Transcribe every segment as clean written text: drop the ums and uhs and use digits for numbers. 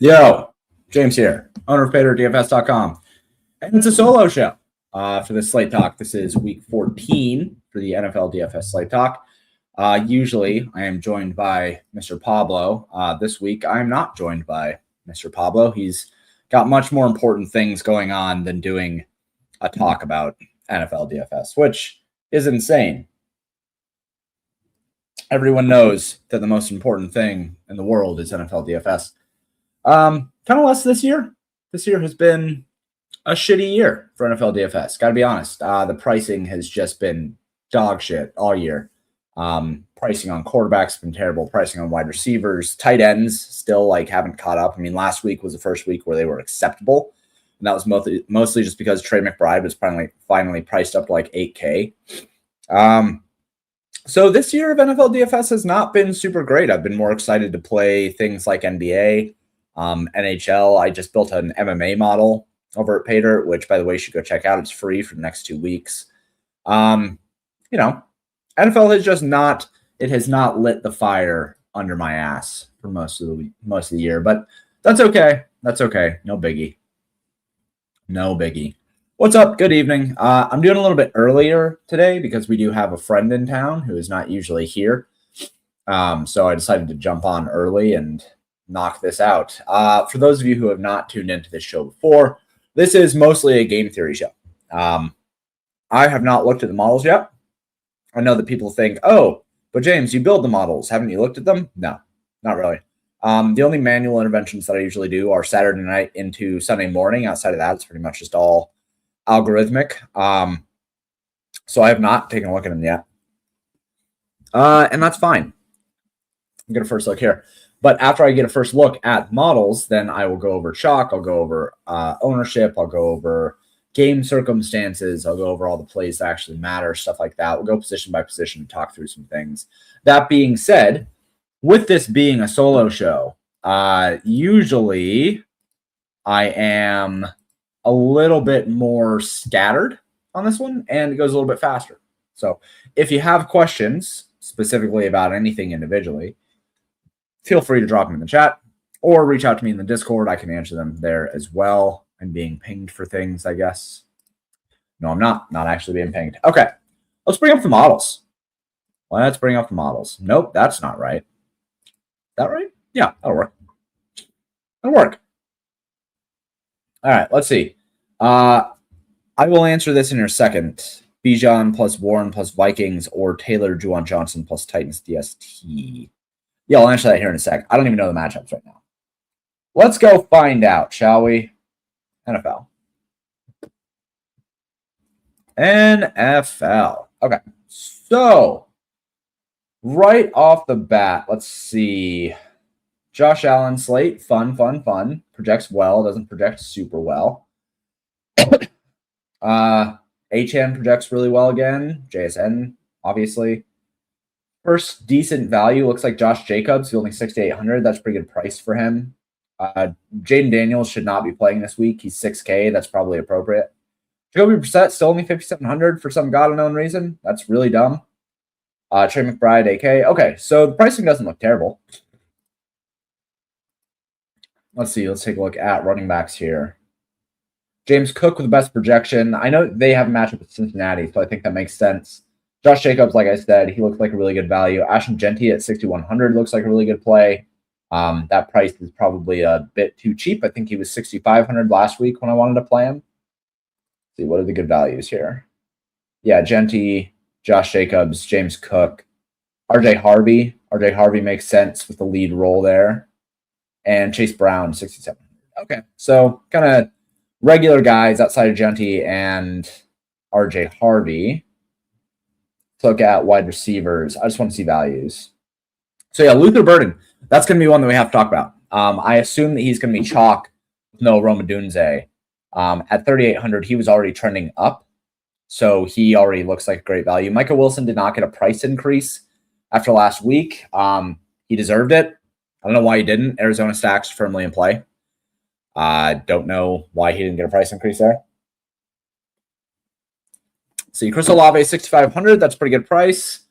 Yo, James here, owner of Paydirt, DFS.com. And it's a solo show for the Slate Talk. This is week 14 for the NFL DFS Slate Talk. Usually I am joined by Mr. Pablo. This week I am not joined by Mr. Pablo. He's got much more important things going on than doing a talk about NFL DFS, which is insane. Everyone knows that the most important thing in the world is NFL DFS. Kind of less this year. This year has been a shitty year for NFL DFS. Got to be honest. The pricing has just been dog shit all year. Pricing on quarterbacks has been terrible. Pricing on wide receivers, tight ends still haven't caught up. I mean, last week was the first week where they were acceptable, and that was mostly just because Trey McBride was finally priced up to like $8K. So this year of NFL DFS has not been super great. I've been more excited to play things like NBA. NHL. I just built an MMA model over at Paydirt, which, by the way, you should go check out. It's free for the next 2 weeks. NFL has not lit the fire under my ass for most of the year, but that's okay. That's okay. No biggie. What's up? Good evening. I'm doing a little bit earlier today because we do have a friend in town who is not usually here. So I decided to jump on early and knock this out. For those of you who have not tuned into this show before, this is mostly a game theory show. I have not looked at the models yet. I know that people think, oh, but James, you build the models. Haven't you looked at them? No, not really. The only manual interventions that I usually do are Saturday night into Sunday morning. Outside of that, it's pretty much just all algorithmic. So I have not taken a look at them yet. And that's fine. I'll get a first look here. But after I get a first look at models, then I will go over chalk. I'll go over ownership. I'll go over game circumstances. I'll go over all the plays that actually matter, stuff like that. We'll go position by position and talk through some things. That being said, with this being a solo show, usually I am a little bit more scattered on this one, and it goes a little bit faster. So if you have questions specifically about anything individually, feel free to drop them in the chat or reach out to me in the Discord. I can answer them there as well. I'm being pinged for things, I guess. No, I'm not. Not actually being pinged. Okay, let's bring up the models. Let's bring up the models. Nope, that's not right. Is that right? Yeah, that'll work. That'll work. All right, let's see. I will answer this in a second. Bijan plus Warren plus Vikings or Taylor Juwan Johnson plus Titans DST. Yeah, I'll answer that here in a sec. I don't even know the matchups right now. Let's go find out, shall we? NFL. Okay. So, right off the bat, let's see. Josh Allen, Slate, fun. Projects well, doesn't project super well. HN projects really well again. JSN, obviously. First decent value looks like Josh Jacobs. He's only 6,800. That's a pretty good price for him. Jaden Daniels should not be playing this week. He's 6K. That's probably appropriate. Jacoby Brissett still only 5,700 for some god-unknown reason. That's really dumb. Trey McBride, AK. Okay, so the pricing doesn't look terrible. Let's see. Let's take a look at running backs here. James Cook with the best projection. I know they have a matchup with Cincinnati, so I think that makes sense. Josh Jacobs, like I said, he looks like a really good value. Ashton Genty at 6,100 looks like a really good play. That price is probably a bit too cheap. I think he was 6,500 last week when I wanted to play him. Let's see, what are the good values here? Yeah, Genty, Josh Jacobs, James Cook, RJ Harvey. RJ Harvey makes sense with the lead role there. And Chase Brown, 6,700. Okay, so kind of regular guys outside of Genty and RJ Harvey. Look at wide receivers. I just want to see values. So yeah, Luther Burden. That's going to be one that we have to talk about. I assume that he's going to be chalk with no Roma Dunze. At 3,800, he was already trending up. So he already looks like a great value. Michael Wilson did not get a price increase after last week. He deserved it. I don't know why he didn't. Arizona stacks firmly in play. Don't know why he didn't get a price increase there. See, Chris Olave, 6,500. That's a pretty good price.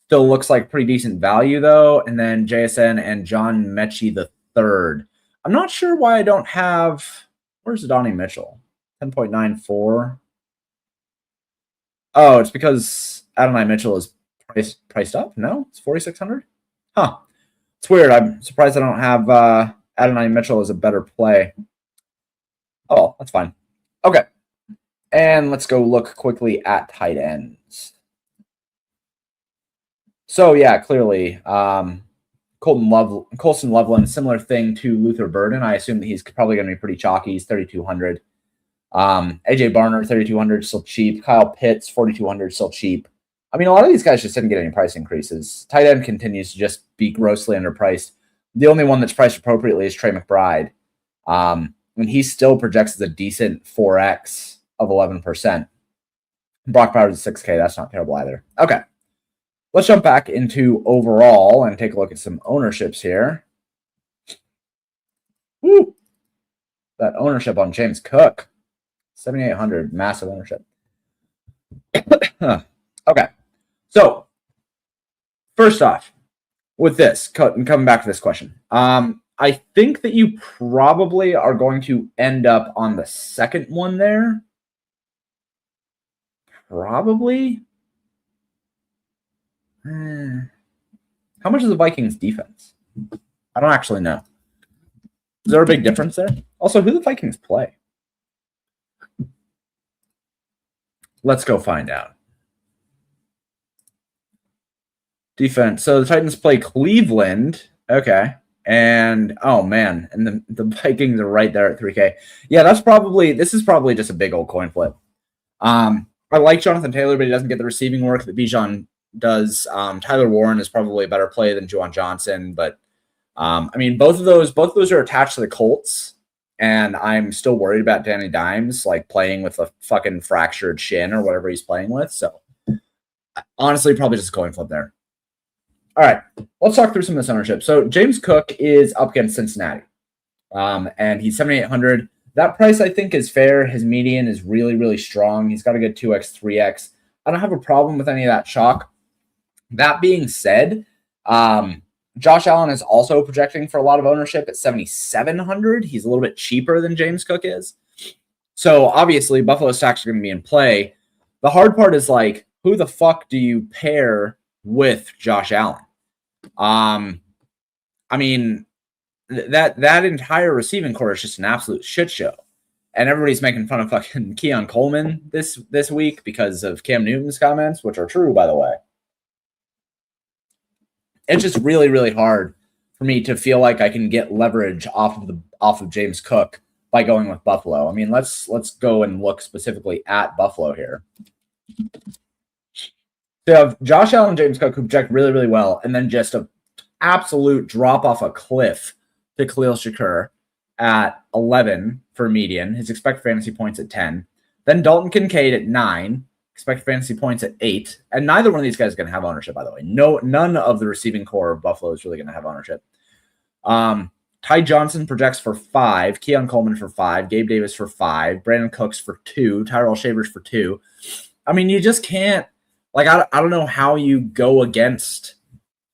Still looks like pretty decent value, though. And then JSN and John Mechie III. I'm not sure why I don't have. Where's Donnie Mitchell? 10.94. Oh, it's because Adonai Mitchell is priced up. No, it's 4,600. Huh. It's weird. I'm surprised I don't have Adonai Mitchell as a better play. Oh, that's fine. Okay. And let's go look quickly at tight ends. So, yeah, clearly, Colson Loveland, similar thing to Luther Burden. I assume that he's probably going to be pretty chalky. He's 3,200. AJ Barner, 3,200, still cheap. Kyle Pitts, 4,200, still cheap. I mean, a lot of these guys just didn't get any price increases. Tight end continues to just be grossly underpriced. The only one that's priced appropriately is Trey McBride. And he still projects as a decent 4x of 11%. Brock Bowers is 6K. That's not terrible either. Okay. Let's jump back into overall and take a look at some ownerships here. Woo! That ownership on James Cook. 7,800. Massive ownership. Okay. So, first off, with this, coming back to this question, I think that you probably are going to end up on the second one there. Probably. How much is the Vikings defense? I don't actually know. Is there a big difference there? Also, who do the Vikings play? Let's go find out. Defense. So the Titans play Cleveland. Okay. And, oh, man. And the Vikings are right there at 3K. Yeah, this is probably just a big old coin flip. I like Jonathan Taylor, but he doesn't get the receiving work that Bijan does. Tyler Warren is probably a better play than Juwan Johnson. But, I mean, both of those are attached to the Colts. And I'm still worried about Danny Dimes, like, playing with a fucking fractured shin or whatever he's playing with. So, honestly, probably just a coin flip there. All right, let's talk through some of this ownership. So James Cook is up against Cincinnati, and he's 7,800. That price, I think, is fair. His median is really, really strong. He's got a good 2x, 3x. I don't have a problem with any of that chalk. That being said, Josh Allen is also projecting for a lot of ownership at 7,700. He's a little bit cheaper than James Cook is. So obviously, Buffalo stacks are going to be in play. The hard part is, like, who the fuck do you pair with Josh Allen? I mean, that entire receiving core is just an absolute shit show. And everybody's making fun of fucking Keon Coleman this week because of Cam Newton's comments, which are true, by the way. It's just really, really hard for me to feel like I can get leverage off of James Cook by going with Buffalo. I mean, let's go and look specifically at Buffalo here. So you have Josh Allen and James Cook who project really, really well, and then just an absolute drop off a cliff to Khalil Shakur at 11 for median. His expected fantasy points at 10. Then Dalton Kincaid at 9. Expected fantasy points at 8. And neither one of these guys is going to have ownership, by the way. None of the receiving core of Buffalo is really going to have ownership. Ty Johnson projects for 5. Keon Coleman for 5. Gabe Davis for 5. Brandon Cooks for 2. Tyrell Shavers for 2. I mean, you just can't. Like, I don't know how you go against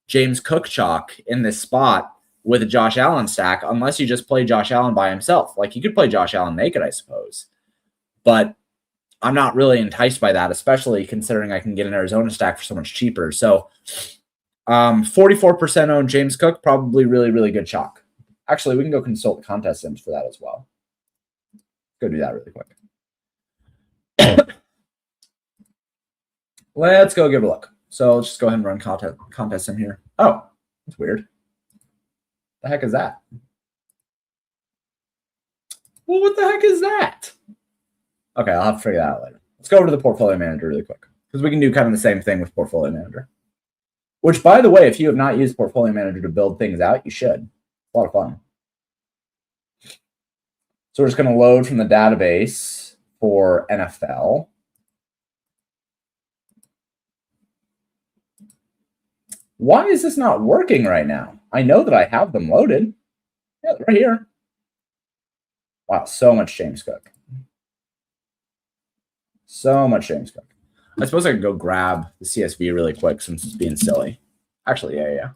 James Cook chalk in this spot with a Josh Allen stack unless you just play Josh Allen by himself. Like, you could play Josh Allen naked, I suppose. But I'm not really enticed by that, especially considering I can get an Arizona stack for so much cheaper. So 44% own James Cook, probably really, really good chalk. Actually, we can go consult the contest sims for that as well. Go do that really quick. Let's go give a look. So let's just go ahead and run contest sim here. Oh, that's weird. The heck is that? Well, what the heck is that? Okay, I'll have to figure that out later. Let's go over to the portfolio manager really quick because we can do kind of the same thing with portfolio manager. Which, by the way, if you have not used portfolio manager to build things out, you should. It's a lot of fun. So we're just going to load from the database for NFL. Why is this not working right now? I know that I have them loaded. Yeah, right here. Wow, so much James Cook. So much James Cook. I suppose I could go grab the CSV really quick since it's being silly. Actually, yeah.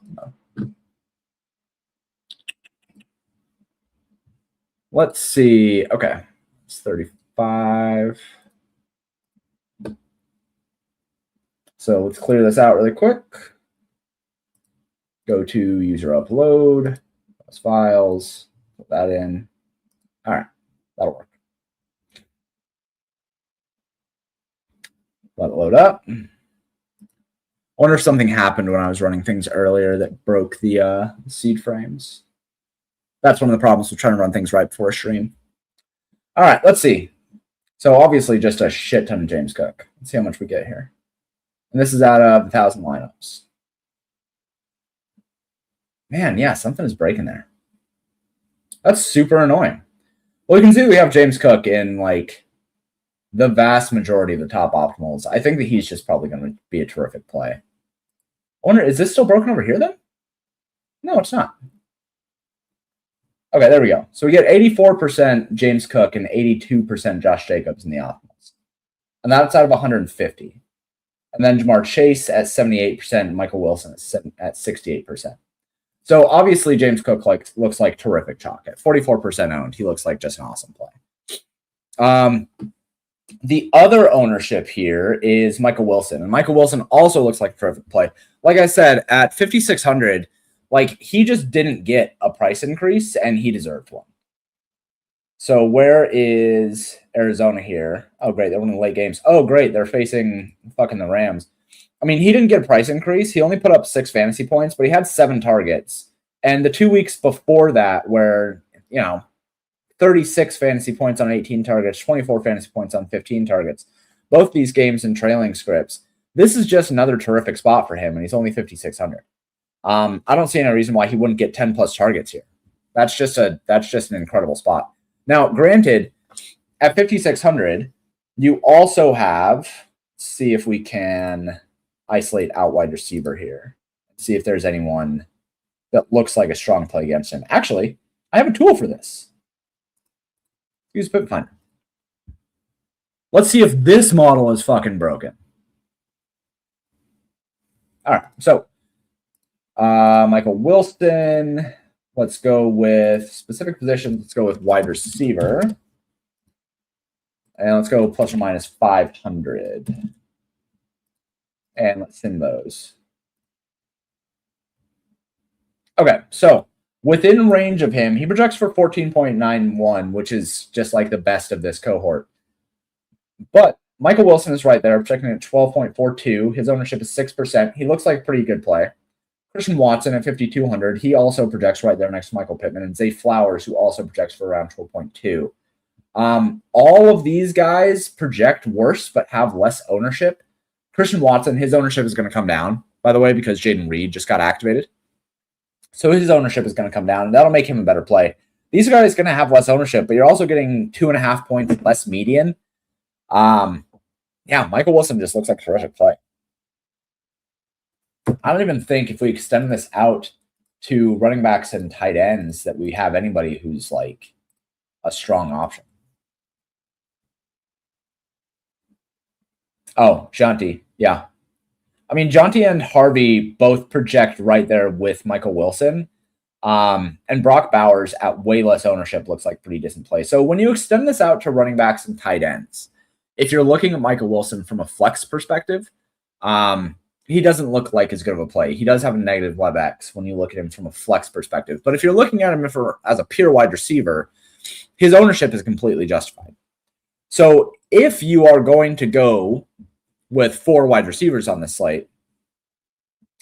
Let's see. Okay. It's 35. So let's clear this out really quick. Go to user upload, those files, put that in. All right, that'll work. Let it load up. I wonder if something happened when I was running things earlier that broke the seed frames. That's one of the problems with trying to run things right before a stream. All right, let's see. So obviously just a shit ton of James Cook. Let's see how much we get here. And this is out of 1,000 lineups. Man, yeah, something is breaking there. That's super annoying. Well, you can see we have James Cook in like the vast majority of the top optimals. I think that he's just probably going to be a terrific play. I wonder, is this still broken over here then? No, it's not. Okay, there we go. So we get 84% James Cook and 82% Josh Jacobs in the optimals. And that's out of 150. And then Jamar Chase at 78%, Michael Wilson at 68%. So obviously James Cook looks like terrific chalk. At 44% owned, he looks like just an awesome play. The other ownership here is Michael Wilson. And Michael Wilson also looks like a terrific play. Like I said, at 5,600, like he just didn't get a price increase and he deserved one. So where is Arizona here? Oh, great. They're winning late games. Oh, great. They're facing fucking the Rams. I mean, he didn't get a price increase. He only put up 6 fantasy points, but he had 7 targets. And the 2 weeks before that were, 36 fantasy points on 18 targets, 24 fantasy points on 15 targets. Both these games in trailing scripts. This is just another terrific spot for him, and he's only 5,600. I don't see any reason why he wouldn't get 10 plus targets here. That's just an incredible spot. Now, granted, at 5,600, you also have, let's see if we can isolate out wide receiver here. See if there's anyone that looks like a strong play against him. Actually, I have a tool for this. Use Pivot Finder. Let's see if this model is fucking broken. All right, so Michael Wilson. Let's go with specific positions. Let's go with wide receiver. And let's go plus or minus 500. And let's send those. Okay, so within range of him, he projects for 14.91, which is just like the best of this cohort. But Michael Wilson is right there, projecting at 12.42. His ownership is 6%. He looks like a pretty good play. Christian Watson at 5,200. He also projects right there next to Michael Pittman. And Zay Flowers, who also projects for around 12.2. All of these guys project worse but have less ownership. Christian Watson, his ownership is going to come down, by the way, because Jaden Reed just got activated. So his ownership is going to come down, and that'll make him a better play. These guys are going to have less ownership, but you're also getting 2.5 points less median. Yeah, Michael Wilson just looks like a terrific play. I don't even think if we extend this out to running backs and tight ends that we have anybody who's like a strong option. Oh, Jonty. Yeah. I mean, Jonty and Harvey both project right there with Michael Wilson. And Brock Bowers at way less ownership looks like pretty decent play. So when you extend this out to running backs and tight ends, if you're looking at Michael Wilson from a flex perspective, he doesn't look like as good of a play. He does have a negative WebX when you look at him from a flex perspective. But if you're looking at him as a pure wide receiver, his ownership is completely justified. So if you are going to go with 4 wide receivers on this slate,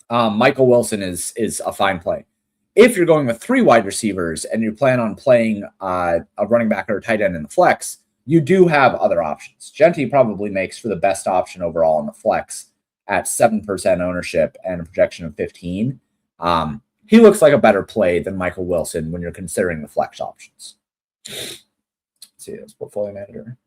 Michael Wilson is a fine play. If you're going with 3 wide receivers and you plan on playing a running back or a tight end in the flex, you do have other options. Genti probably makes for the best option overall in the flex at 7% ownership and a projection of 15. He looks like a better play than Michael Wilson when you're considering the flex options. Let's see, this portfolio manager.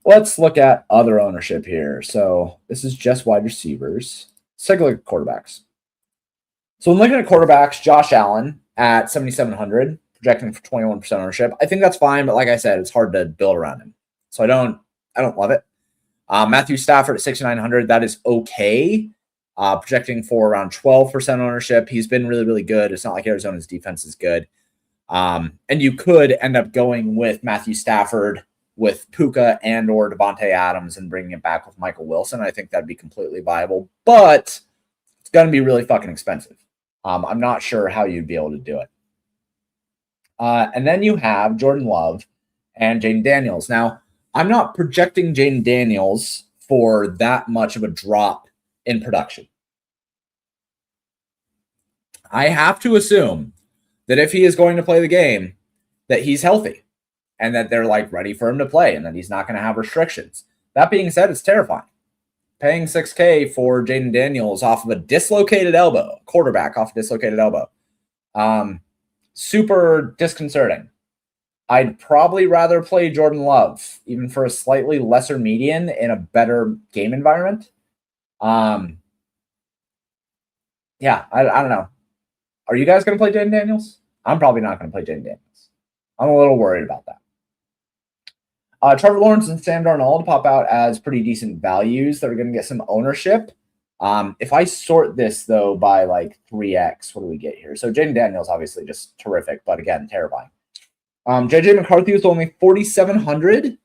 Let's look at other ownership here. So this is just wide receivers. Let's take a look at quarterbacks. So when looking at quarterbacks, Josh Allen at 7,700, projecting for 21% ownership. I think that's fine, but like I said, it's hard to build around him. So I don't love it. Matthew Stafford at 6,900, that is okay. Projecting for around 12% ownership. He's been really, really good. It's not like Arizona's defense is good. And you could end up going with Matthew Stafford, with Puka and or Devontae Adams and bringing it back with Michael Wilson. I think that'd be completely viable, but it's going to be really fucking expensive. I'm not sure how you'd be able to do it. And then you have Jordan Love and Jaden Daniels. Now, I'm not projecting Jaden Daniels for that much of a drop in production. I have to assume that if he is going to play the game, that he's healthy and that they're like ready for him to play and that he's not going to have restrictions. That being said, it's terrifying. Paying $6K for Jaden Daniels off of a dislocated elbow, quarterback off a dislocated elbow. Super disconcerting. I'd probably rather play Jordan Love, even for a slightly lesser median in a better game environment. Yeah, I don't know. Are you guys going to play Jaden Daniels? I'm probably not going to play Jaden Daniels. I'm a little worried about that. Trevor Lawrence and Sam Darnold pop out as pretty decent values that are going to get some ownership. If I sort this, though, by like 3x, what do we get here? So Jaden Daniels, obviously, just terrific, but again, terrifying. JJ McCarthy was only 4,700.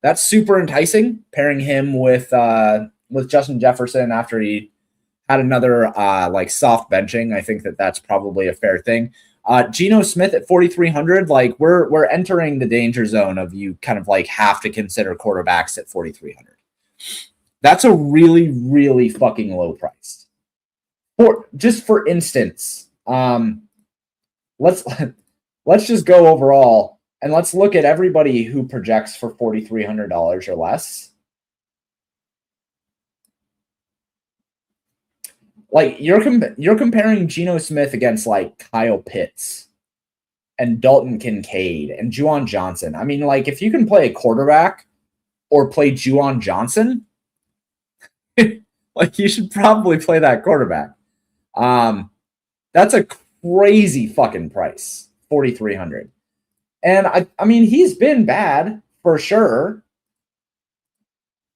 That's super enticing, pairing him with Justin Jefferson after he had another like soft benching. I think that's probably a fair thing. Geno Smith at 4,300, like we're entering the danger zone of you kind of like have to consider quarterbacks at 4,300. That's a really, really fucking low price. For instance, let's just go overall and let's look at everybody who projects for $4,300 or less. Like you're comparing Geno Smith against like Kyle Pitts and Dalton Kincaid and Juwan Johnson. I mean, like if you can play a quarterback or play Juwan Johnson, like you should probably play that quarterback. That's a crazy fucking price, 4,300. And I mean, he's been bad for sure.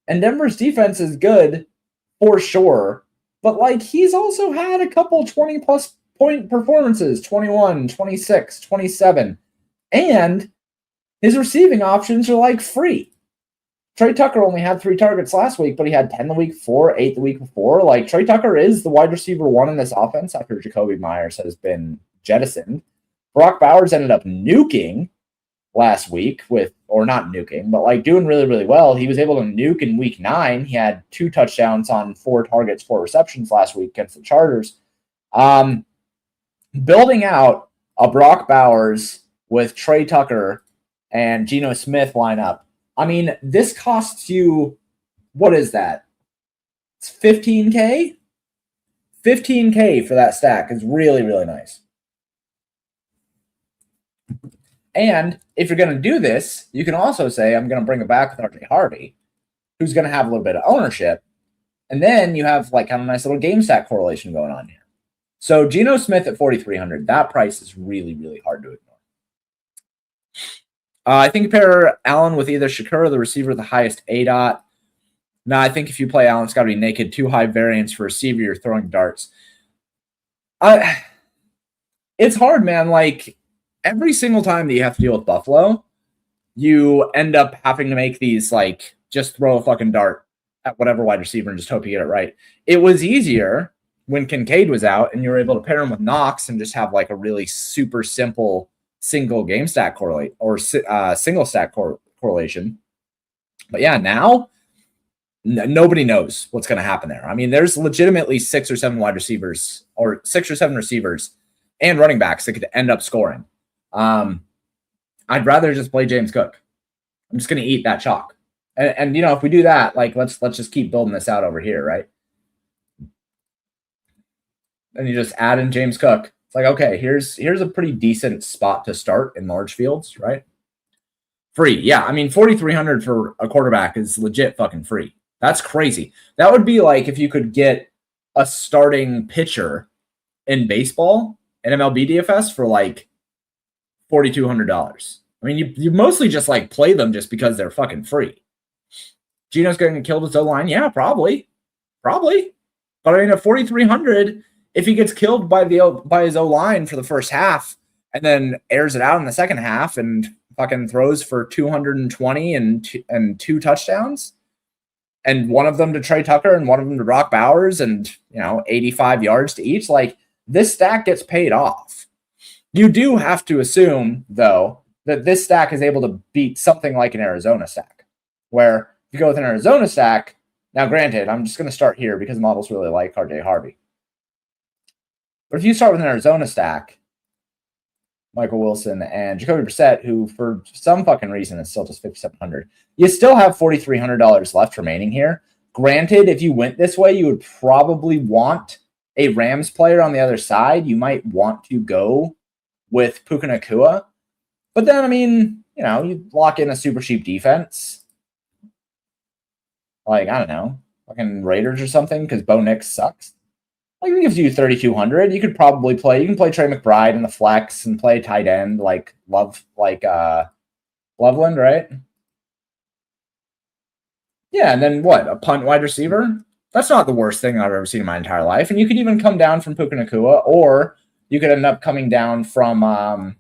And Denver's defense is good for sure. But, like, he's also had a couple 20-plus point performances, 21, 26, 27. And his receiving options are, like, free. Trey Tucker only had 3 targets last week, but he had 10 the week before, 8 the week before. Like, Trey Tucker is the wide receiver 1 in this offense after Jacoby Myers has been jettisoned. Brock Bowers ended up nuking last week or not nuking, but like doing really, really well. He was able to nuke in week 9. He had 2 touchdowns on 4 targets, 4 receptions last week against the Chargers. Building out a Brock Bowers with Trey Tucker and Geno Smith lineup. I mean, this costs you, what is that? It's $15K? $15K for that stack is really, really nice. And if you're going to do this, you can also say, I'm going to bring it back with RJ Harvey, who's going to have a little bit of ownership. And then you have like kind of a nice little game stack correlation going on here. So Geno Smith at 4,300, that price is really, really hard to ignore. I think you pair Allen with either Shakur, the receiver with the highest ADOT. No, I think if you play Allen, it's got to be naked. Too high variance for receiver. You're throwing darts. It's hard, man. Like, every single time that you have to deal with Buffalo, you end up having to make these, like, just throw a fucking dart at whatever wide receiver and just hope you get it right. It was easier when Kincaid was out and you were able to pair him with Knox and just have, like, a really super simple single game stack correlate or single stack correlation. But, yeah, now nobody knows what's going to happen there. I mean, there's legitimately 6 or 7 wide receivers or 6 or 7 receivers and running backs that could end up scoring. I'd rather just play James Cook. I'm just going to eat that chalk. And you know, if we do that, like, let's just keep building this out over here, right? And you just add in James Cook. It's like, okay, here's a pretty decent spot to start in large fields, right? Free. Yeah, I mean, 4,300 for a quarterback is legit fucking free. That's crazy. That would be like if you could get a starting pitcher in baseball in MLB DFS for like $4,200. I mean, you mostly just like play them just because they're fucking free. Geno's going to kill his O-line? Yeah, probably. But I mean, at 4,300, if he gets killed by his O-line for the first half, and then airs it out in the second half and fucking throws for 220 and 2 touchdowns, and one of them to Trey Tucker and one of them to Brock Bowers, and 85 yards to each. Like, this stack gets paid off. You do have to assume, though, that this stack is able to beat something like an Arizona stack, where if you go with an Arizona stack, now granted, I'm just going to start here because models really like RJ Harvey. But if you start with an Arizona stack, Michael Wilson and Jacoby Brissett, who for some fucking reason is still just $5,700, you still have $4,300 left remaining here. Granted, if you went this way, you would probably want a Rams player on the other side. You might want to go with Puka Nacua. But then, I mean, you lock in a super cheap defense. Like, I don't know, fucking Raiders or something, because Bo Nix sucks. Like, it gives you 3,200. You can play Trey McBride in the flex and play tight end like Loveland, right? Yeah, and then what? A punt wide receiver? That's not the worst thing I've ever seen in my entire life. And you could even come down from Puka Nacua, or you could end up coming down from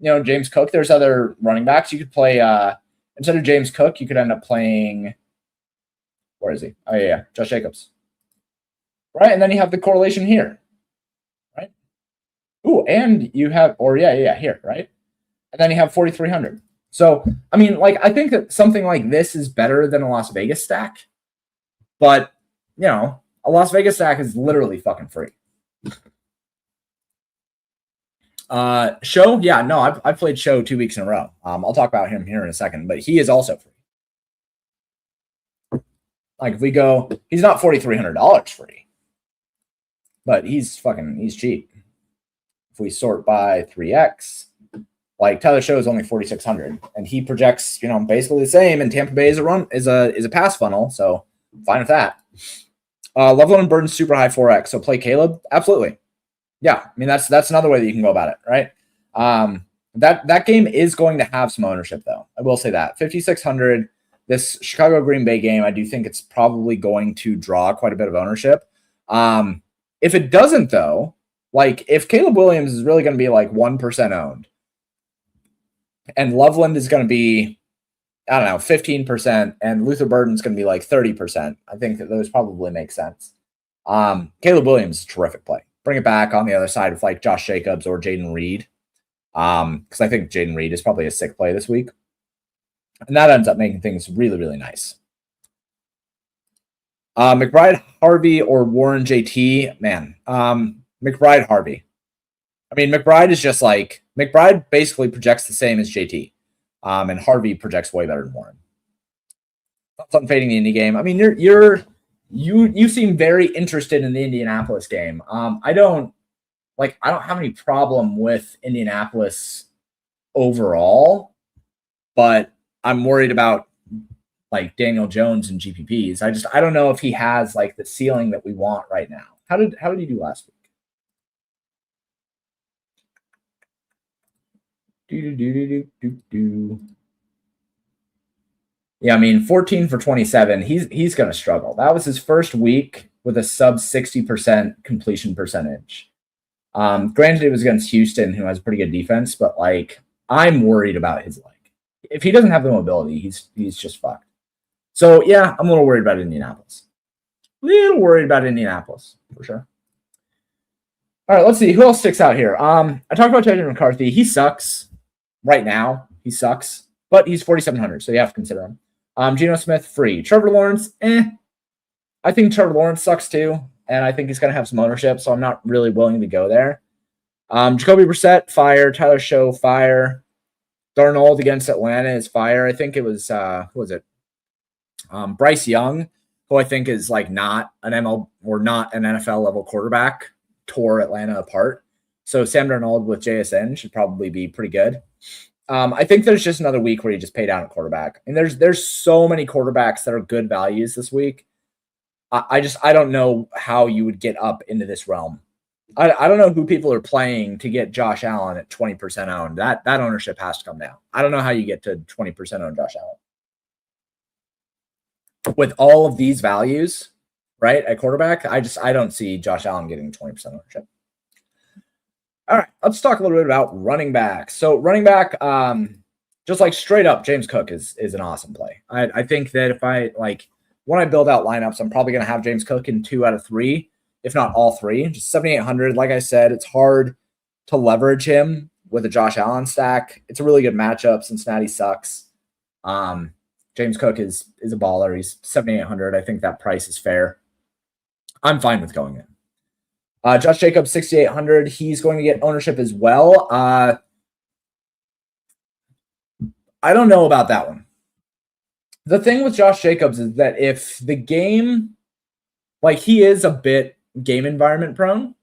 James Cook. There's other running backs. You could play instead of James Cook, you could end up playing. Where is he? Oh, yeah, Josh Jacobs. Right, and then you have the correlation here, right? Ooh, and you have, here, right? And then you have 4,300. So, I mean, I think that something like this is better than a Las Vegas stack. But, a Las Vegas stack is literally fucking free. Show? Yeah, no, I've played Show 2 weeks in a row. I'll talk about him here in a second, but he is also free. Like, if we go, he's not $4,300 free, but he's cheap. If we sort by 3x, like Tyler Show is only 4,600, and he projects, basically the same. And Tampa Bay is a pass funnel, so fine with that. Loveland and Burton's super high 4x, so play Caleb, absolutely. Yeah, I mean that's another way that you can go about it, right? That game is going to have some ownership, though. I will say that 5,600. This Chicago Green Bay game, I do think it's probably going to draw quite a bit of ownership. If it doesn't, though, like if Caleb Williams is really going to be like 1% owned, and Loveland is going to be, 15%, and Luther Burden's going to be like 30%, I think that those probably make sense. Caleb Williams is a terrific play. Bring it back on the other side with like Josh Jacobs or Jaden Reed, because I think Jaden Reed is probably a sick play this week. And that ends up making things really, really nice. McBride, Harvey, or Warren JT, man. McBride, Harvey. I mean, McBride is just like, McBride basically projects the same as JT. And Harvey projects way better than Warren. Thoughts on fading the Indy game? I mean, you seem very interested in the Indianapolis game. I don't have any problem with Indianapolis overall, but I'm worried about like Daniel Jones and GPPs. I don't know if he has like the ceiling that we want right now. How did he do last week? Yeah, I mean 14 for 27. He's going to struggle. That was his first week with a sub 60% completion percentage. Granted, it was against Houston, who has a pretty good defense, but like I'm worried about his leg. If he doesn't have the mobility, he's just fucked. So yeah, I'm a little worried about Indianapolis. For sure. All right, let's see who else sticks out here. I talked about JJ McCarthy. He sucks right now. He sucks, but he's 4,700, so you have to consider him. Geno Smith free. Trevor Lawrence, I think Trevor Lawrence sucks too, and I think he's going to have some ownership, so I'm not really willing to go there. Jacoby Brissett, fire. Tyler Show, fire. Darnold against Atlanta is fire. I think it was, who was it? Bryce Young, who I think is like not an NFL level quarterback, tore Atlanta apart. So Sam Darnold with JSN should probably be pretty good. I think there's just another week where you just pay down a quarterback. And there's so many quarterbacks that are good values this week. I don't know how you would get up into this realm. I don't know who people are playing to get Josh Allen at 20% owned. That ownership has to come down. I don't know how you get to 20% owned Josh Allen. With all of these values, right, at quarterback, I don't see Josh Allen getting 20% ownership. All right, let's talk a little bit about running back. So running back, just like straight up, James Cook is an awesome play. I think that if I when I build out lineups, I'm probably going to have James Cook in 2 out of 3, if not all 3. Just 7,800. Like I said, it's hard to leverage him with a Josh Allen stack. It's a really good matchup. Cincinnati sucks. James Cook is a baller. He's 7,800. I think that price is fair. I'm fine with going in. Josh Jacobs, 6,800. He's going to get ownership as well. I don't know about that one. The thing with Josh Jacobs is that if the game, he is a bit game environment prone.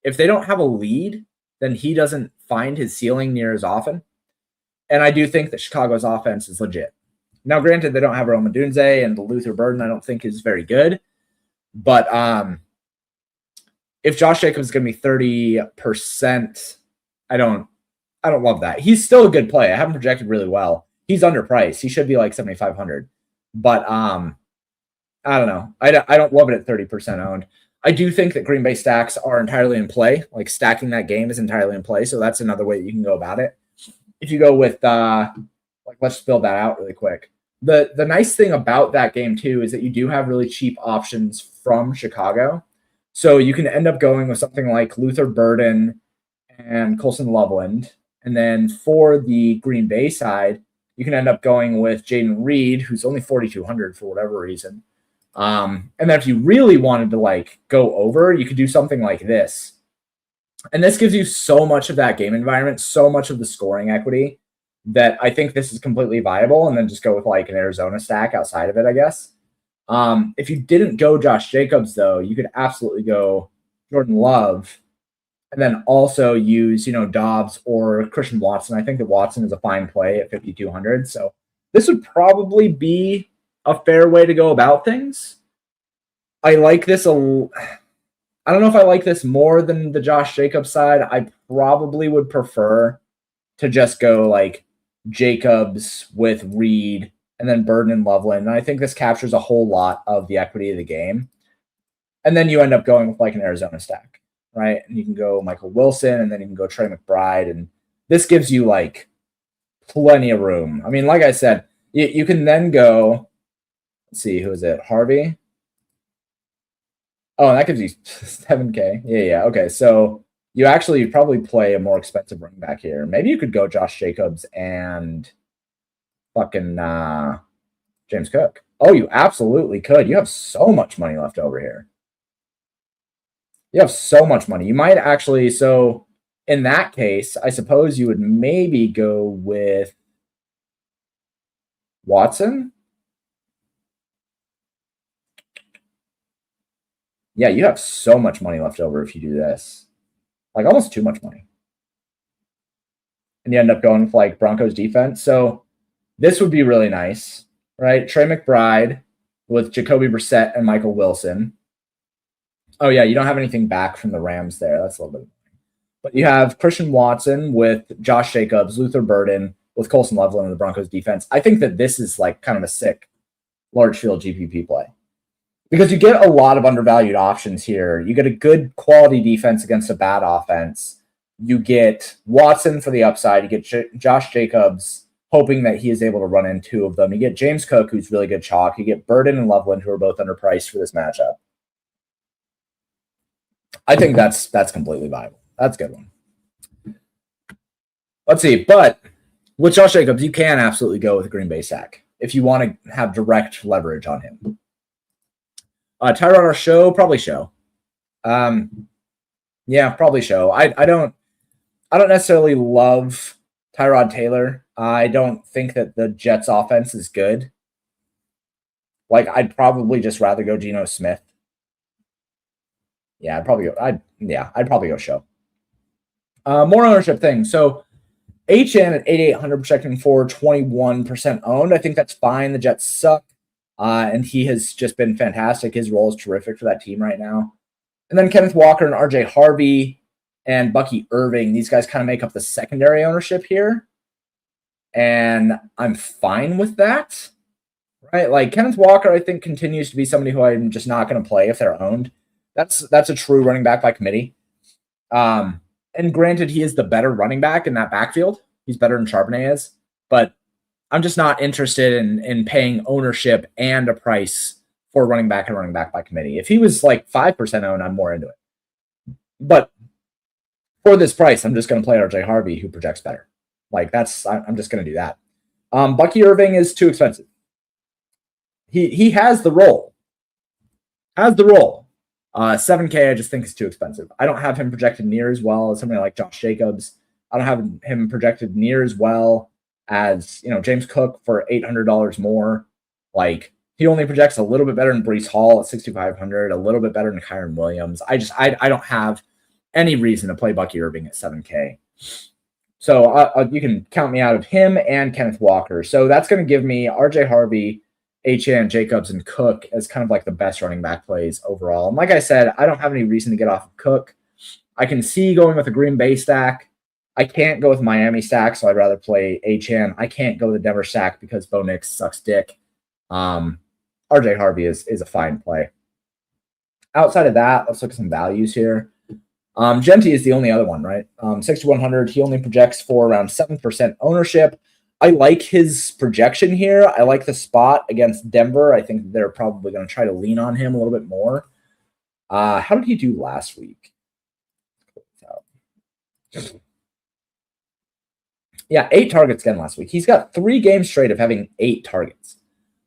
If they don't have a lead, then he doesn't find his ceiling near as often. And I do think that Chicago's offense is legit. Now, granted, they don't have Rome Odunze, and the Luther Burden I don't think is very good. But if Josh Jacobs is going to be 30%, I don't love that. He's still a good play. I have him projected really well. He's underpriced. He should be like 7,500. But I don't know. I don't love it at 30% owned. I do think that Green Bay stacks are entirely in play. Stacking that game is entirely in play. So that's another way that you can go about it. If you go with let's build that out really quick. The nice thing about that game too is that you do have really cheap options from Chicago. So you can end up going with something like Luther Burden and Colson Loveland. And then for the Green Bay side, you can end up going with Jaden Reed, who's only 4,200 for whatever reason. And then if you really wanted to go over, you could do something like this. And this gives you so much of that game environment, so much of the scoring equity, that I think this is completely viable. And then just go with an Arizona stack outside of it, I guess. If you didn't go Josh Jacobs, though, you could absolutely go Jordan Love and then also use, Dobbs or Christian Watson. I think that Watson is a fine play at 5,200. So this would probably be a fair way to go about things. I like this. I don't know if I like this more than the Josh Jacobs side. I probably would prefer to just go Jacobs with Reed and then Burden and Loveland. And I think this captures a whole lot of the equity of the game. And then you end up going with an Arizona stack, right? And you can go Michael Wilson, and then you can go Trey McBride. And this gives you plenty of room. I mean, like I said, you can then go, let's see, who is it? Harvey? Oh, that gives you 7K. Yeah. Okay. So you'd probably play a more expensive running back here. Maybe you could go Josh Jacobs and fucking James Cook. Oh, you absolutely could. You have so much money left over here. You have so much money. You might actually, so in that case, I suppose you would maybe go with Watson. Yeah, you have so much money left over if you do this. Almost too much money. And you end up going with Broncos defense. So this would be really nice, right? Trey McBride with Jacoby Brissett and Michael Wilson. Oh, yeah, you don't have anything back from the Rams there. That's a little bit. But you have Christian Watson with Josh Jacobs, Luther Burden with Colson Loveland and the Broncos defense. I think that this is kind of a sick large field GPP play. Because you get a lot of undervalued options here. You get a good quality defense against a bad offense. You get Watson for the upside. You get Josh Jacobs, hoping that he is able to run in 2 of them. You get James Cook, who's really good chalk. You get Burden and Loveland, who are both underpriced for this matchup. I think that's completely viable. That's a good one. Let's see. But with Josh Jacobs, you can absolutely go with a Green Bay sack if you want to have direct leverage on him. Tyrod or Show, probably Show. Yeah, probably Show. I don't necessarily love Tyrod Taylor. I don't think that the Jets offense is good. I'd probably just rather go Geno Smith. Yeah, I'd probably go Show. More ownership things. So HN at 8,800 projecting for 21% owned. I think that's fine. The Jets suck. And he has just been fantastic. His role is terrific for that team right now. And then Kenneth Walker and RJ Harvey and Bucky Irving. These guys kind of make up the secondary ownership here. And I'm fine with that. Right? Kenneth Walker, I think, continues to be somebody who I'm just not going to play if they're owned. That's a true running back by committee. And And granted, he is the better running back in that backfield. He's better than Charbonnet is. But I'm just not interested in paying ownership and a price for running back and running back by committee. If he was like 5% owned, I'm more into it. But for this price, I'm just going to play RJ Harvey, who projects better. Like I'm just going to do that. Bucky Irving is too expensive. He has the role. 7K I just think is too expensive. I don't have him projected near as well as somebody like Josh Jacobs. I don't have him projected near as well as, James Cook for $800 more. Like, he only projects a little bit better than Breece Hall at 6,500, a little bit better than Kyron Williams. I don't have any reason to play Bucky Irving at 7K. So you can count me out of him and Kenneth Walker. So that's going to give me RJ Harvey, HN, Jacobs, and Cook as kind of like the best running back plays overall. And like I said, I don't have any reason to get off of Cook. I can see going with a Green Bay stack. I can't go with Miami stack, so I'd rather play HN. I can't go with the Denver stack because Bo Nix sucks dick. RJ Harvey is a fine play. Outside of that, let's look at some values here. Genti is the only other one, right? 6,100. He only projects for around 7% ownership. I like his projection here. I like the spot against Denver. I think they're probably going to try to lean on him a little bit more. How did he do last week? Yeah, 8 targets again last week. He's got 3 games straight of having 8 targets.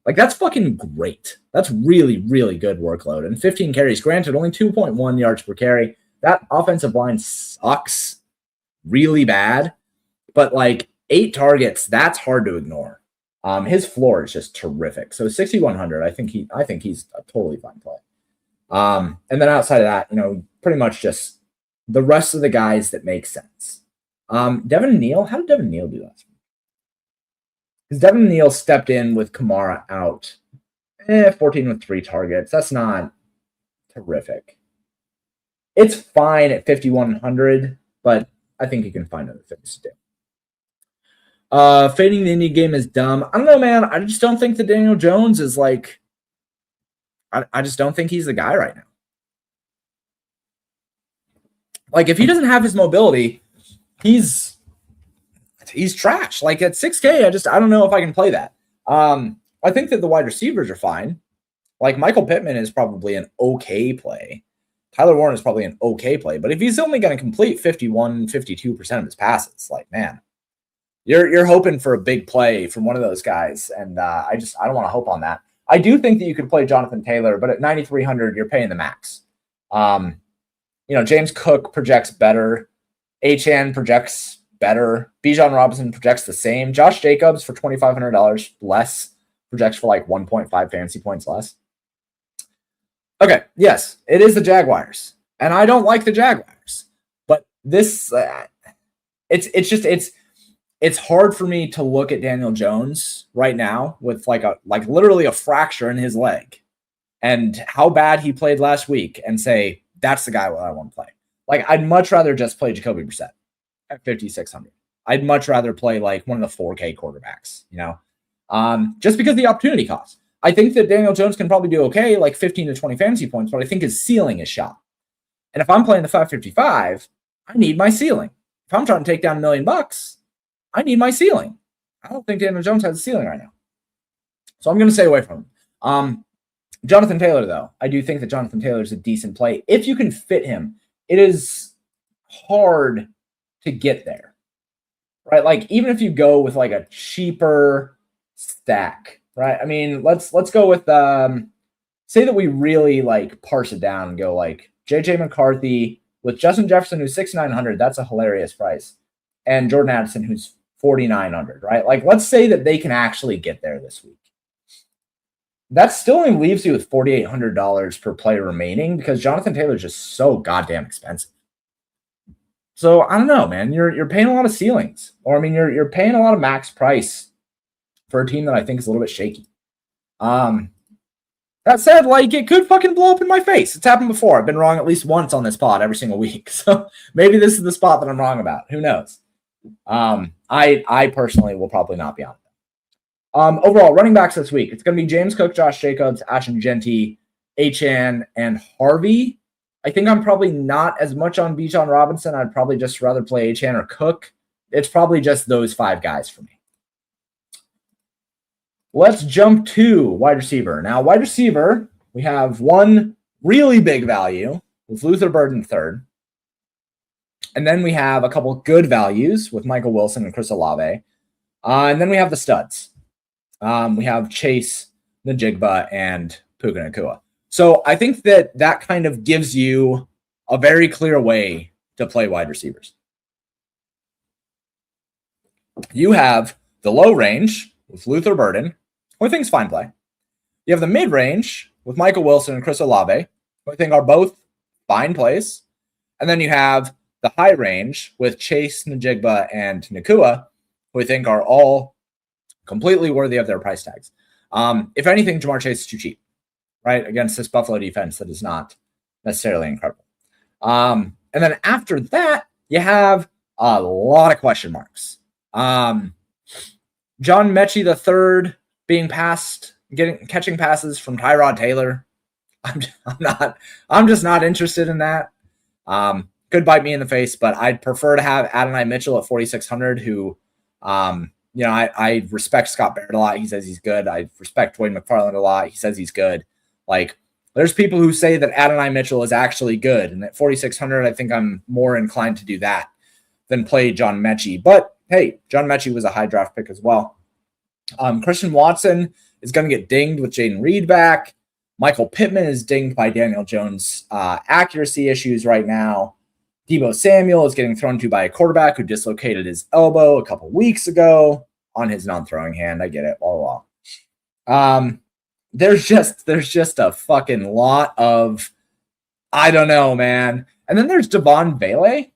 Like, that's fucking great. That's really, really good workload. And 15 carries. Granted, only 2.1 yards per carry. That offensive line sucks really bad. But, 8 targets, that's hard to ignore. His floor is just terrific. So 6,100, I think he's a totally fine play. And then outside of that, pretty much just the rest of the guys that make sense. Devin Neal, how did Devin Neal do last week? Because Devin Neal stepped in with Kamara out. 14 with 3 targets. That's not terrific. It's fine at 5,100, but I think you can find other things to do. Fading the Indy game is dumb. I don't know, man. I just don't think that Daniel Jones is I just don't think he's the guy right now. If he doesn't have his mobility, he's trash. At 6K, I don't know if I can play that. I think that the wide receivers are fine. Michael Pittman is probably an okay play. Tyler Warren is probably an okay play. But if he's only going to complete 51, 52% of his passes, man, you're hoping for a big play from one of those guys. And I don't want to hope on that. I do think that you could play Jonathan Taylor, but at 9,300, you're paying the max. James Cook projects better. HN projects better. Bijan Robinson projects the same. Josh Jacobs for $2,500 less projects for 1.5 fantasy points less. Okay, yes, it is the Jaguars, and I don't like the Jaguars, but this it's hard for me to look at Daniel Jones right now with literally a fracture in his leg and how bad he played last week and say that's the guy I want to play. I'd much rather just play Jacoby Brissett at 5,600. I'd much rather play one of the 4K quarterbacks, just because of the opportunity cost. I think that Daniel Jones can probably do okay, 15 to 20 fantasy points, but I think his ceiling is shot. And if I'm playing the 555, I need my ceiling. If I'm trying to take down $1 million, I need my ceiling. I don't think Daniel Jones has a ceiling right now. So I'm going to stay away from him. Jonathan Taylor, though, I do think that Jonathan Taylor is a decent play. If you can fit him, it is hard to get there, right? Even if you go with a cheaper stack, right? I mean, let's go with say that we really parse it down and go JJ McCarthy with Justin Jefferson, who's 6,900. That's a hilarious price, and Jordan Addison, who's 4,900, right? Let's say that they can actually get there this week. That still only leaves you with $4,800 per player remaining because Jonathan Taylor is just so goddamn expensive. So I don't know, man. You're paying a lot of ceilings, or I mean, you're paying a lot of max price for a team that I think is a little bit shaky. That said, it could fucking blow up in my face. It's happened before. I've been wrong at least once on this pod every single week. So maybe this is the spot that I'm wrong about. Who knows? I personally will probably not be on it. Overall, running backs this week, it's going to be James Cook, Josh Jacobs, Ashton Genti, HN, and Harvey. I think I'm probably not as much on Bijan Robinson. I'd probably just rather play Achane or Cook. It's probably just those 5 guys for me. Let's jump to wide receiver. Now, wide receiver, we have one really big value with Luther Burden third. And then we have a couple good values with Michael Wilson and Chris Olave. And then we have the studs. We have Chase, Najigba, and Puka Nacua. So I think that kind of gives you a very clear way to play wide receivers. You have the low range with Luther Burden, who I think is fine play. You have the mid range with Michael Wilson and Chris Olave, who I think are both fine plays. And then you have the high range with Chase, Najigba, and Nacua, who I think are all completely worthy of their price tags. If anything, Jamar Chase is too cheap, right? Against this Buffalo defense that is not necessarily incredible. And then after that, you have a lot of question marks. John Mechie III being passed, catching passes from Tyrod Taylor. I'm just not interested in that. Could bite me in the face, but I'd prefer to have Adonai Mitchell at 4,600, who, I respect Scott Barrett a lot. He says he's good. I respect Dwayne McFarland a lot. He says he's good. Like, there's people who say that Adonai Mitchell is actually good. And at 4,600, I think I'm more inclined to do that than play John Mechie. But hey, John Mechie was a high draft pick as well. Christian Watson is going to get dinged with Jaden Reed back. Michael Pittman is dinged by Daniel Jones' accuracy issues right now. Deebo Samuel is getting thrown to by a quarterback who dislocated his elbow a couple weeks ago on his non-throwing hand. I get it. Blah, blah, blah. There's just a fucking lot of, I don't know, man. And then there's Devon Vele. I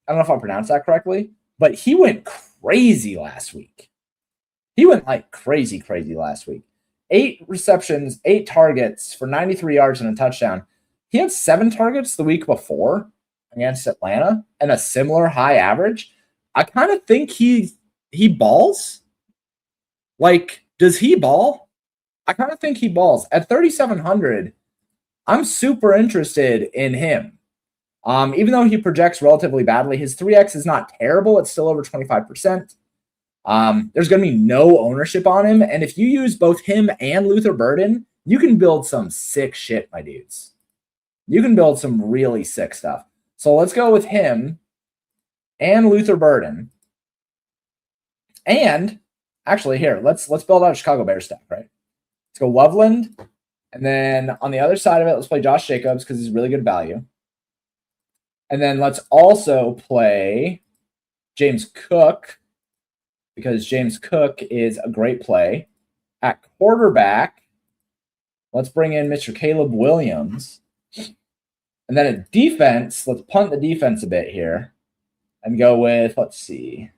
don't know if I pronounced that correctly, but he went crazy last week. He went like crazy last week. 8 receptions, 8 targets for 93 yards and a touchdown. He had 7 targets the week before against Atlanta and a similar high average. I kind of think he balls. Like, does he ball? I kind of think he balls. At 3,700, I'm super interested in him. Even though he projects relatively badly, his 3X is not terrible. It's still over 25%. There's going to be no ownership on him. And if you use both him and Luther Burden, you can build some sick shit, my dudes. You can build some really sick stuff. So let's go with him and Luther Burden. And actually here, let's build out a Chicago Bears stack, right? Let's go Loveland. And then on the other side of it, let's play Josh Jacobs because he's really good value. And then let's also play James Cook because James Cook is a great play. At quarterback, let's bring in Mr. Caleb Williams. And then at defense, let's punt the defense a bit here and go with, let's see.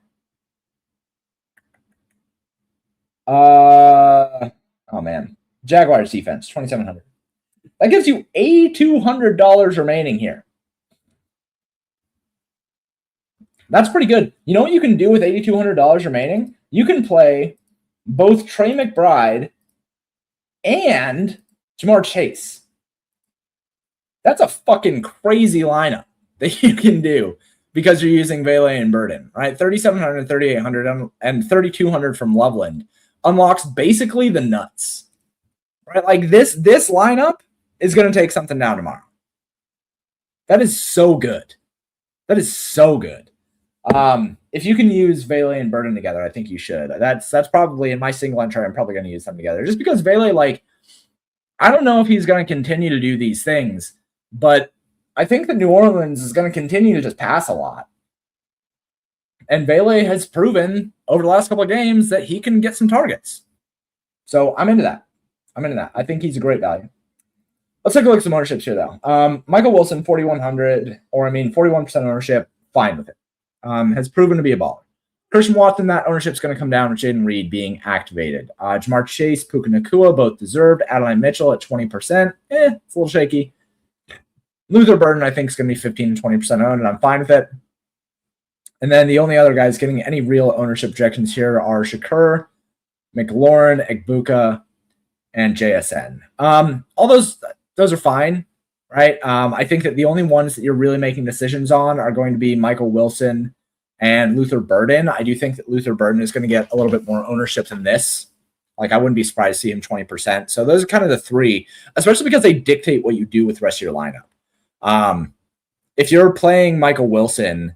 Oh, man. Jaguars defense, 2,700. That gives you $8,200 remaining here. That's pretty good. You know what you can do with $8,200 remaining? You can play both Trey McBride and Jamar Chase. That's a fucking crazy lineup that you can do because you're using Vele and Burden, right? 3,700, 3,800, and 3,200 from Loveland unlocks basically the nuts, right? Like this lineup is going to take something down tomorrow. That is so good. That is so good. If you can use Vele and Burden together, I think you should. That's probably in my single entry. I'm probably going to use them together just because Vele, like, I don't know if he's going to continue to do these things, but I think that New Orleans is going to continue to just pass a lot. And Vele has proven over the last couple of games that he can get some targets. So I'm into that. I think he's a great value. Let's take a look at some ownerships here, though. Michael Wilson, 4,100, 41% ownership, fine with it. Has proven to be a baller. Christian Watson, that ownership's going to come down with Jaden Reed being activated. Jamar Chase, Puka Nacua, both deserved. Adonai Mitchell at 20%. It's a little shaky. Luther Burden, I think, is going to be 15 to 20% owned, and I'm fine with it. And then the only other guys getting any real ownership projections here are Shakur, McLaurin, Egbuka, and JSN. All those are fine. right? I think that the only ones that you're really making decisions on are going to be Michael Wilson and Luther Burden. I do think that Luther Burden is going to get a little bit more ownership than this. Like, I wouldn't be surprised to see him 20%. So those are kind of the three, especially because they dictate what you do with the rest of your lineup. If you're playing Michael Wilson,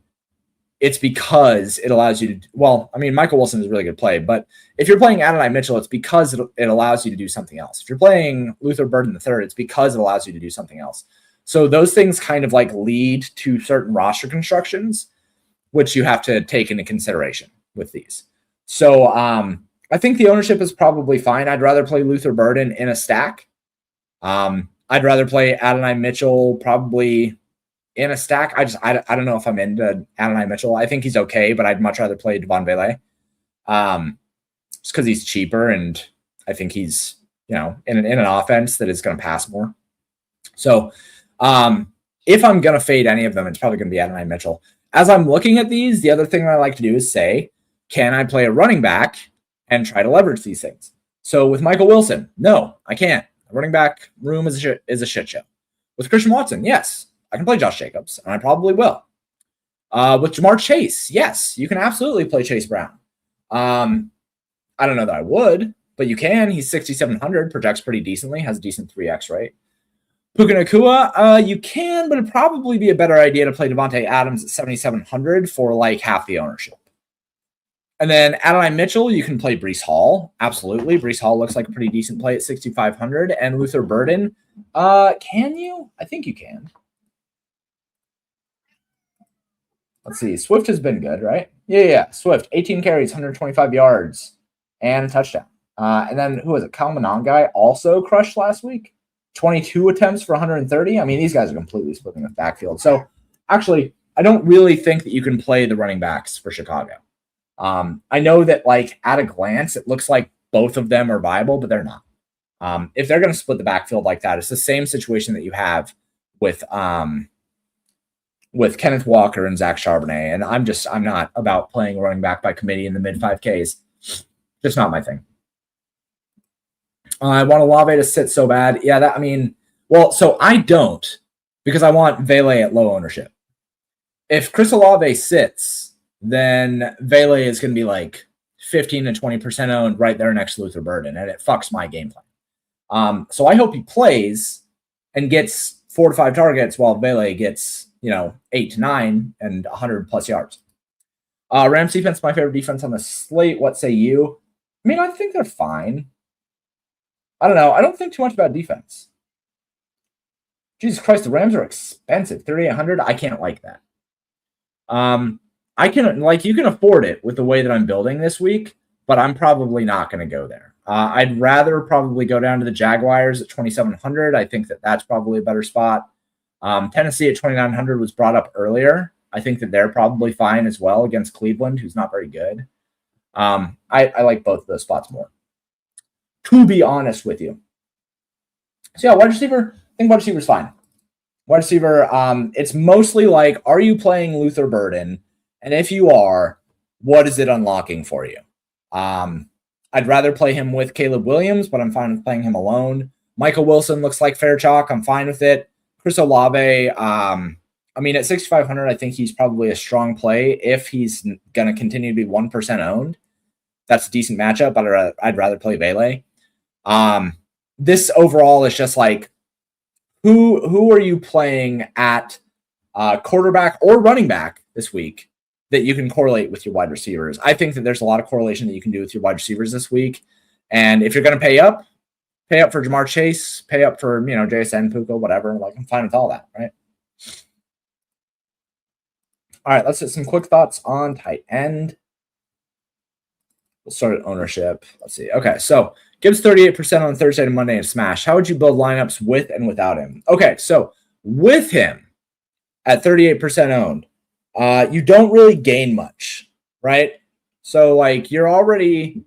it's because it allows you to, well, I mean, Michael Wilson is a really good play, but if you're playing Adonai Mitchell, it's because it allows you to do something else. If you're playing Luther Burden III, it's because it allows you to do something else. So those things kind of like lead to certain roster constructions, which you have to take into consideration with these. So I think the ownership is probably fine. I'd rather play Luther Burden in a stack. I'd rather play Adonai Mitchell probably in a stack. I don't know if I'm into Adonai Mitchell. I think he's okay, but I'd much rather play Devon Vele. Just because he's cheaper, and I think he's, in an offense that is going to pass more. So if I'm going to fade any of them, it's probably going to be Adonai Mitchell. As I'm looking at these, the other thing that I like to do is say, can I play a running back and try to leverage these things? So with Michael Wilson, no, I can't. The running back room is a shit show. With Christian Watson, yes, I can play Josh Jacobs, and I probably will. With Jamar Chase, yes, you can absolutely play Chase Brown. I don't know that I would, but you can. He's 6,700, projects pretty decently, has a decent 3x rate. Puka Nacua, you can, but it'd probably be a better idea to play Devontae Adams at 7,700 for like half the ownership. And then Adonai Mitchell, you can play Breece Hall. Absolutely. Breece Hall looks like a pretty decent play at 6,500. And Luther Burden, can you? I think you can. Let's see. Swift has been good, right? Yeah. Swift, 18 carries, 125 yards, and a touchdown. And then who was it? Kyle Monangai also crushed last week. 22 attempts for 130. I mean, these guys are completely splitting the backfield. So actually, I don't really think that you can play the running backs for Chicago. I know that like at a glance, it looks like both of them are viable, but they're not. If they're going to split the backfield like that, it's the same situation that you have with Kenneth Walker and Zach Charbonnet. And I'm not about playing running back by committee in the mid 5Ks. Just not my thing. I want Olave to sit so bad. Yeah, so I don't, because I want Vele at low ownership. If Chris Olave sits, then Vele is going to be like 15 to 20% owned right there next to Luther Burden, and it fucks my game plan. So I hope he plays and gets 4 to 5 targets while Vele gets, 8 to 9 and 100 plus yards. Rams defense, my favorite defense on the slate. What say you? I mean, I think they're fine. I don't know. I don't think too much about defense. Jesus Christ, the Rams are expensive. 3,800. I can't like that. You can afford it with the way that I'm building this week, but I'm probably not going to go there. I'd rather probably go down to the Jaguars at 2,700. I think that that's probably a better spot. Tennessee at 2,900 was brought up earlier. I think that they're probably fine as well against Cleveland, who's not very good. I like both of those spots more, to be honest with you. So yeah, wide receiver, I think wide receiver is fine. Wide receiver, it's mostly like, are you playing Luther Burden? And if you are, what is it unlocking for you? I'd rather play him with Caleb Williams, but I'm fine with playing him alone. Michael Wilson looks like fair chalk. I'm fine with it. Chris Olave, at 6,500, I think he's probably a strong play. If he's going to continue to be 1% owned, that's a decent matchup, but I'd rather play Vele. This overall is just like, who are you playing at quarterback or running back this week that you can correlate with your wide receivers? I think that there's a lot of correlation that you can do with your wide receivers this week. And if you're going to pay up for Jamar Chase, pay up for, JSN, Puka, whatever. Like, I'm fine with all that, right? All right, let's hit some quick thoughts on tight end. We'll start at ownership. Let's see. Okay, so Gibbs 38% on Thursday and Monday in Smash. How would you build lineups with and without him? Okay, so with him at 38% owned, you don't really gain much, right? So, like, you're already,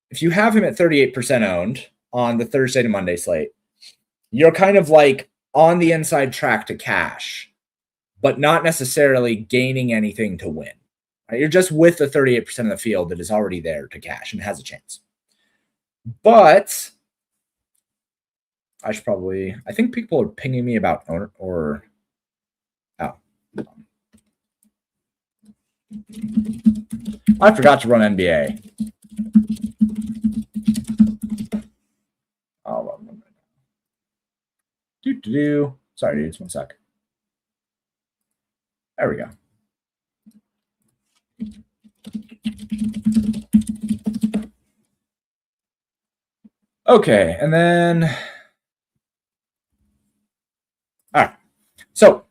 if you have him at 38% owned on the Thursday to Monday slate, you're kind of like on the inside track to cash, but not necessarily gaining anything to win. Right? You're just with the 38% of the field that is already there to cash and has a chance. But I should probably. I think people are pinging me about owner or. Oh. I forgot to run NBA. I'll run them right now. Sorry, dudes. 1 sec. There we go. Okay, and then. All right. So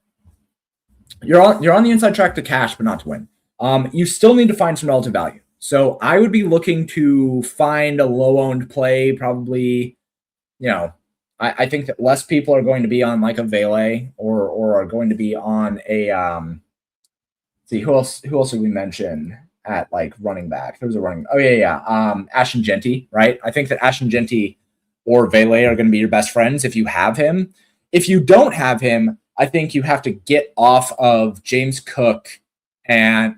you're on the inside track to cash, but not to win. You still need to find some relative value. So I would be looking to find a low-owned play, probably, I think that less people are going to be on like a Vele or are going to be on a see who else did we mention at like running back? There was a running. Oh yeah. Ashton Genty, right? I think that Ashton Genty or Vele are going to be your best friends if you have him. If you don't have him, I think you have to get off of James Cook and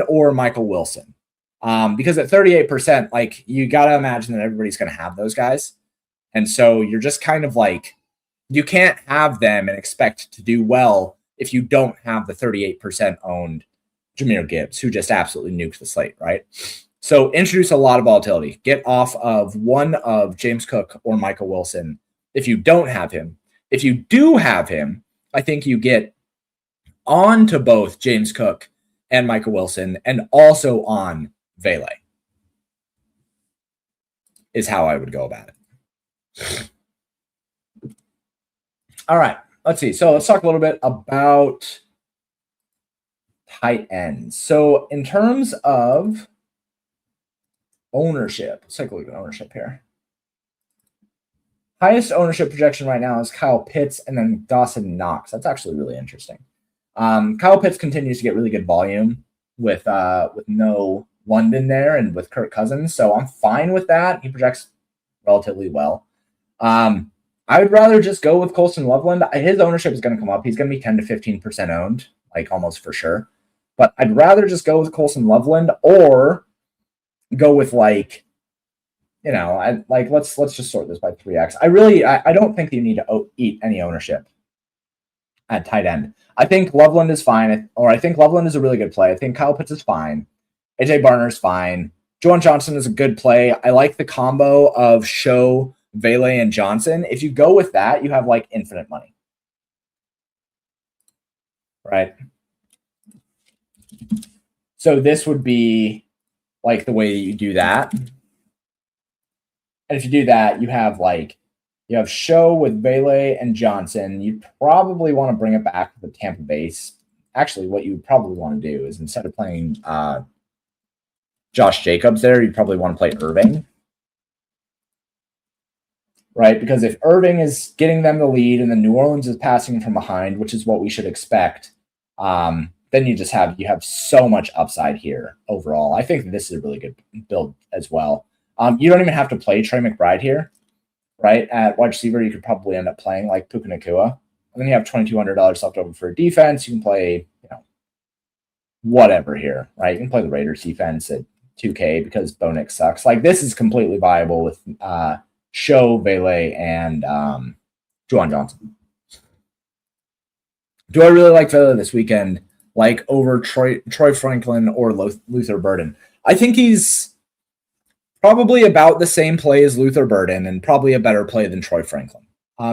or Michael Wilson. Because at 38%, like you got to imagine that everybody's going to have those guys. And so you're just kind of like, you can't have them and expect to do well if you don't have the 38% owned Jahmyr Gibbs, who just absolutely nuked the slate, right? So introduce a lot of volatility. Get off of one of James Cook or Michael Wilson if you don't have him. If you do have him, I think you get on to both James Cook and Michael Wilson and also on Vele is how I would go about it. All right, let's see. So let's talk a little bit about tight ends. So in terms of ownership, let's take a look at ownership here. Highest ownership projection right now is Kyle Pitts and then Dawson Knox. That's actually really interesting. Kyle Pitts continues to get really good volume with no London there and with Kirk Cousins. So I'm fine with that. He projects relatively well. I would rather just go with Colson Loveland. His ownership is going to come up. He's going to be 10 to 15% owned, like almost for sure. But I'd rather just go with Colson Loveland or go with let's just sort this by 3x. I don't think that you need to eat any ownership at tight end. I think Loveland is fine, or I think Loveland is a really good play. I think Kyle Pitts is fine. AJ Barner's fine. Juwan Johnson is a good play. I like the combo of Show, Vele, and Johnson. If you go with that, you have like infinite money. Right? So this would be like the way you do that. And if you do that, you have Show with Vele and Johnson. You probably want to bring it back to the Tampa base. Actually, what you probably want to do is instead of playing Josh Jacobs there, you probably want to play Irving. Right? Because if Irving is getting them the lead and then New Orleans is passing from behind, which is what we should expect, then you have so much upside here overall. I think this is a really good build as well. You don't even have to play Trey McBride here, right? At wide receiver, you could probably end up playing like Puka Nacua. And then you have $2,200 left over for a defense. You can play, whatever here, right? You can play the Raiders defense at 2K because Bo Nix sucks. Like this is completely viable with Show, Vele, and Juwan Johnson. Do I really like Vele this weekend? Like over Troy Franklin or Luther Burden? I think he's probably about the same play as Luther Burden and probably a better play than Troy Franklin.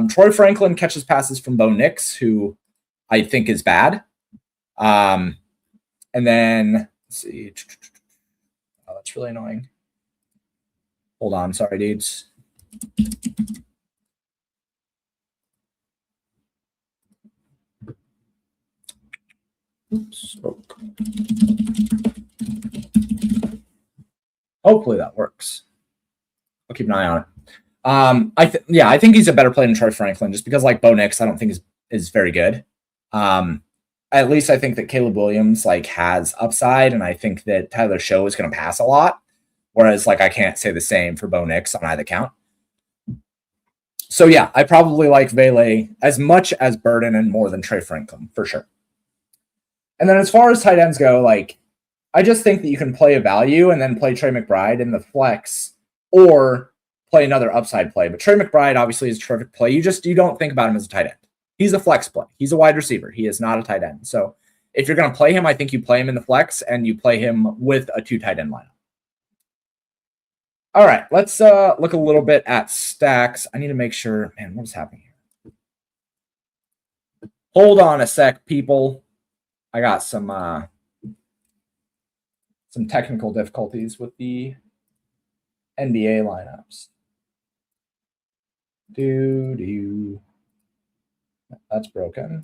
Troy Franklin catches passes from Bo Nix, who I think is bad. And then, let's see. Oh, that's really annoying. Hold on. Sorry, dudes. Oops. Oh. Hopefully that works. I'll keep an eye on it. I think he's a better play than Troy Franklin just because like Bo Nix, I don't think is very good. At least I think that Caleb Williams has upside, and I think that Tyler Show is going to pass a lot. Whereas I can't say the same for Bo Nix on either count. So yeah, I probably like Vele as much as Burden and more than Trey Franklin for sure. And then as far as tight ends go, I just think that you can play a value and then play Trey McBride in the flex or play another upside play. But Trey McBride obviously is a terrific play. You don't think about him as a tight end. He's a flex play. He's a wide receiver. He is not a tight end. So if you're going to play him, I think you play him in the flex and you play him with a 2 tight end lineup. All right, let's look a little bit at stacks. I need to make sure, man, what is happening here? Hold on a sec, people. I got some technical difficulties with the NBA lineups. That's broken.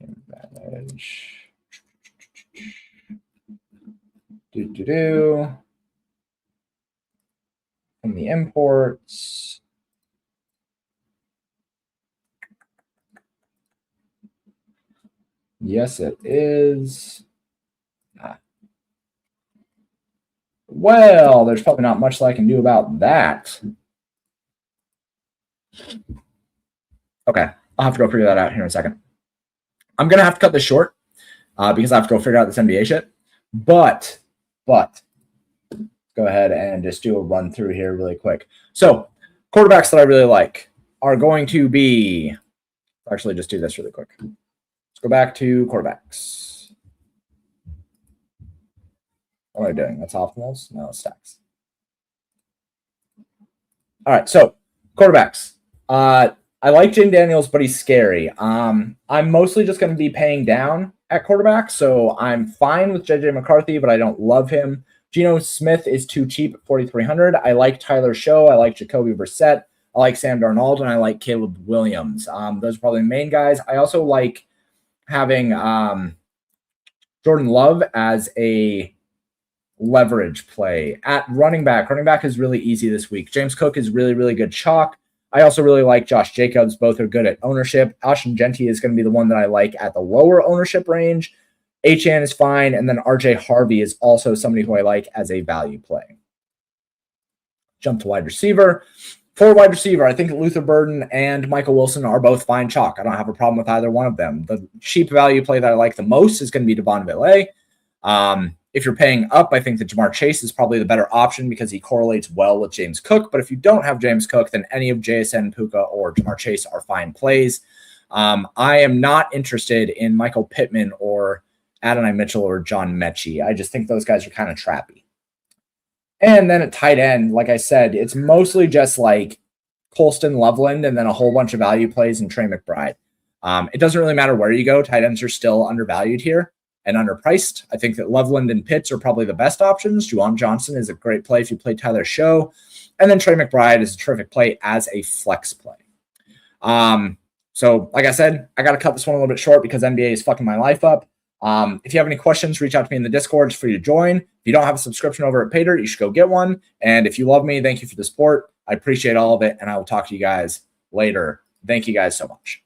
Advantage. From the imports. Yes, it is. Well, there's probably not much that I can do about that. Okay, I'll have to go figure that out here in a second. I'm going to have to cut this short because I have to go figure out this NBA shit. But go ahead and just do a run through here really quick. So quarterbacks that I really like are going to be, actually just do this really quick. Let's go back to quarterbacks. What am I doing? That's optimals? No, stacks. All right, so quarterbacks. I like Jane Daniels, but he's scary. I'm mostly just going to be paying down at quarterback, so I'm fine with JJ McCarthy, but I don't love him. Geno Smith is too cheap at 4,300. I like Tyler Show. I like Jacoby Brissett. I like Sam Darnold, and I like Caleb Williams. Those are probably the main guys. I also like having Jordan Love as a leverage play. At running back is really easy this week. James Cook is really, really good chalk. I also really like Josh Jacobs. Both are good at ownership. Ashton Genty is going to be the one that I like at the lower ownership range. HN is fine. And then RJ Harvey is also somebody who I like as a value play. Jump to wide receiver. For wide receiver, I think Luther Burden and Michael Wilson are both fine chalk. I don't have a problem with either one of them. The cheap value play that I like the most is going to be Devon Villay. If you're paying up, I think that Jamar Chase is probably the better option because he correlates well with James Cook. But if you don't have James Cook, then any of JSN, Puka, or Jamar Chase are fine plays. I am not interested in Michael Pittman or Adonai Mitchell or John Mechie. I just think those guys are kind of trappy. And then at tight end, like I said, it's mostly just like Colston Loveland and then a whole bunch of value plays and Trey McBride. It doesn't really matter where you go. Tight ends are still undervalued here and underpriced. I think that Loveland and Pitts are probably the best options. Juwan Johnson is a great play if you play Tyler Show. And then Trey McBride is a terrific play as a flex play. So like I said, I got to cut this one a little bit short because NBA is fucking my life up. If you have any questions, reach out to me in the Discord. It's free to join. If you don't have a subscription over at Paydirt, you should go get one. And if you love me, thank you for the support. I appreciate all of it. And I will talk to you guys later. Thank you guys so much.